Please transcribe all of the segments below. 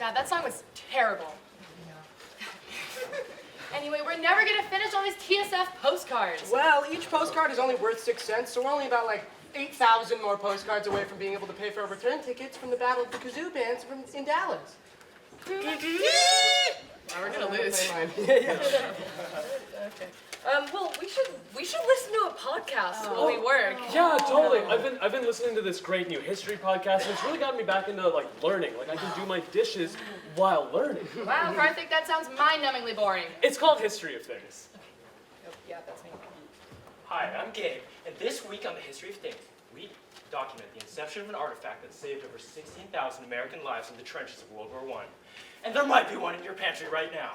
Yeah, that song was terrible. Anyway, we're never gonna finish all these TSF postcards. Well, each postcard is only worth 6 cents, so we're only about like 8,000 more postcards away from being able to pay for our return tickets from the Battle of the Kazoo Bands in Dallas. Now we're gonna lose. Yeah. Okay. Well, we should listen to a podcast while we work. Yeah, totally. I've been listening to this great new history podcast, and it's really gotten me back into like learning. Like I can do my dishes while learning. Wow, Karthik, that sounds mind-numbingly boring. It's called History of Things. Oh, yeah, that's me. Hi, I'm Gabe, and this week on the History of Things, we document the inception of an artifact that saved over 16,000 American lives in the trenches of World War I. And there might be one in your pantry right now.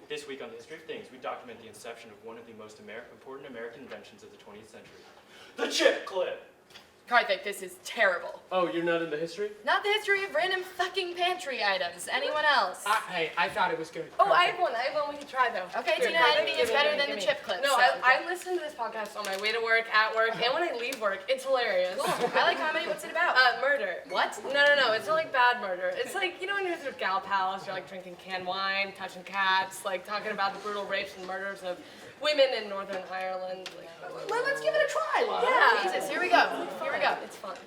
This week on the History of Things, we document the inception of one of the most important American inventions of the 20th century, the chip clip. Karthik, this is terrible. Oh, you're not into history? Not the history of random fucking pantry items. Anyone else? Hey, I thought it was good. Oh, I have one we can try though. Okay, Here, Tina, Karthik, anything is better than the chip clips. No, so. I listen to this podcast on my way to work, at work, and when I leave work. It's hilarious. Cool. I like comedy. What's it about? Murder. What? No. It's not like bad murder. It's like, you know when you're at gal pals, you're like drinking canned wine, touching cats, like talking about the brutal rapes and murders of women in Northern Ireland. Like, Let's give it a try, Lana. Yeah. Jesus, here we go. Here we go. it's fun.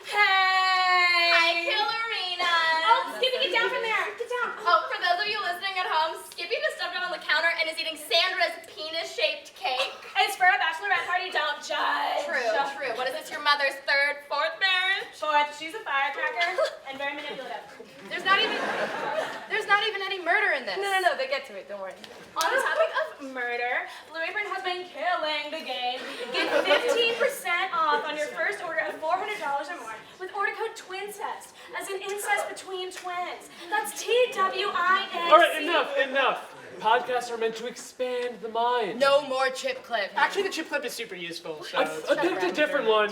Hey! Hi, Killerina! Oh, Skippy, get down from there! Get down! Oh, for those of you listening at home, Skippy just stepped up on the counter and is eating Sandra's penis-shaped cake. It's for a bachelorette party, don't judge. True. What is this, your mother's third, fourth marriage? Fourth, she's a firecracker and very manipulative. There's not even any murder in this. No, they get to it, don't worry. On the topic of murder, Blue Apron has been killing the game. Get 15% off on your first order of $400 or more with order code TWINCEST, as in incest between twins. That's TWINC. All right, enough. Podcasts are meant to expand the mind. No more chip clip. Actually, the chip clip is super useful, so... I picked a different one.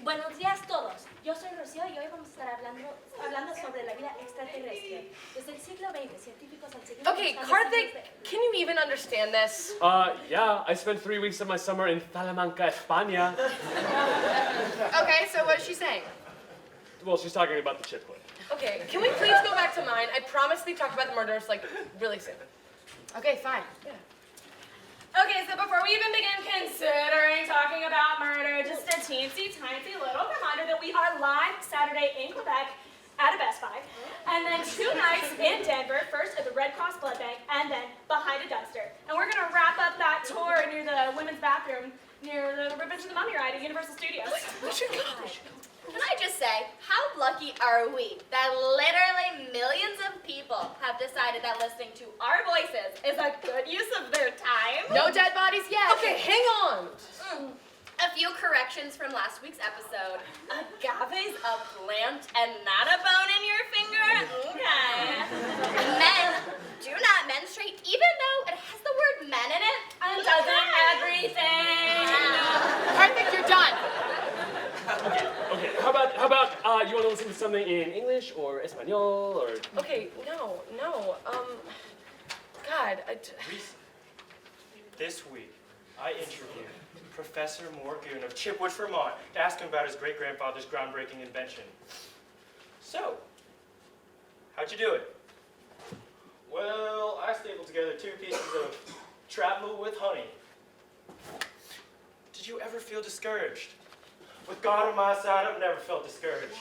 Buenos días todos. Yo soy Rocío y hoy vamos a estar hablando sobre la vida extraterrestre. Desde el siglo XX, científicos han seguido... Okay, Karthik, can you even understand this? Yeah, I spent 3 weeks of my summer in Salamanca, España. Okay, so what is she saying? Well, she's talking about the chip clip. Okay, can we please go back to mine? I promise we talk about the murders, like, really soon. Okay, fine. Yeah. Okay, so before we even begin considering talking about murder, just a teensy tiny little reminder that we are live Saturday in Quebec at a Best Buy, and then 2 nights in Denver, first at the Red Cross Blood Bank, and then behind a dumpster. And we're gonna wrap up that tour near the women's bathroom near the Revenge of the Mummy ride at Universal Studios. Can I just say, how lucky are we that literally millions of people have decided that listening to our voices is a good use of their time? No dead bodies yet. Okay, hang on. A few corrections from last week's episode. Agave's a plant and not a bone in your finger. Okay. Men do not menstruate, even though it has the word men in it. And doesn't everything. Karthik, you're done. Okay. How about you want to listen to something in English or Espanol or? Okay, no. God, Recently, this week, I interviewed Professor Morgan of Chipwood, Vermont, to ask him about his great-grandfather's groundbreaking invention. So, how'd you do it? Well, I stapled together 2 pieces of shrapnel with honey. Did you ever feel discouraged? With God on my side, I've never felt discouraged.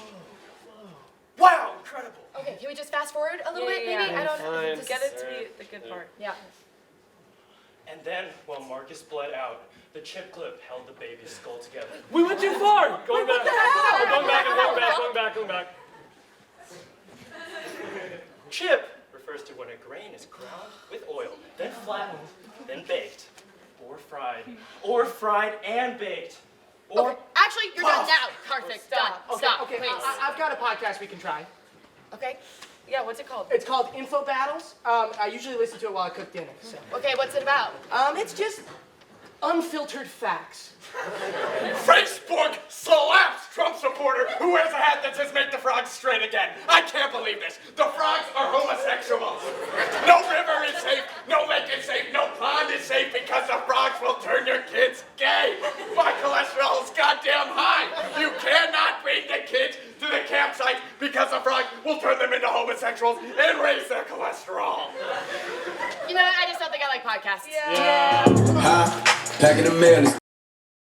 Wow, incredible! Okay, can we just fast forward a little bit, maybe? I don't Fine, to get it to sir. be the good part. Yeah. And then, while Marcus bled out, the chip clip held the baby's skull together. We went too far. Going back. Going back. Chip refers to when a grain is ground with oil, then flattened, then baked, or fried and baked, or Okay, actually, you're done now, Karthik. Stop. Stop, Okay, please. I've got a podcast we can try. Okay. Yeah, what's it called? It's called Info Battles. I usually listen to it while I cook dinner, so... Okay, what's it about? It's just unfiltered facts. Facebook slaps Trump supporter who wears a hat that says make the frogs straight again. I can't believe this. The frogs are homosexuals. No river is safe, no lake is safe, no pond is safe because the frogs will turn your kids gay. My cholesterol is goddamn high. You cannot bring the kids to the campsite because the frogs will turn them into homosexuals. homosexuals and raise their cholesterol. You know, I just don't think I like podcasts. Yeah. Hot, packing the mail, it's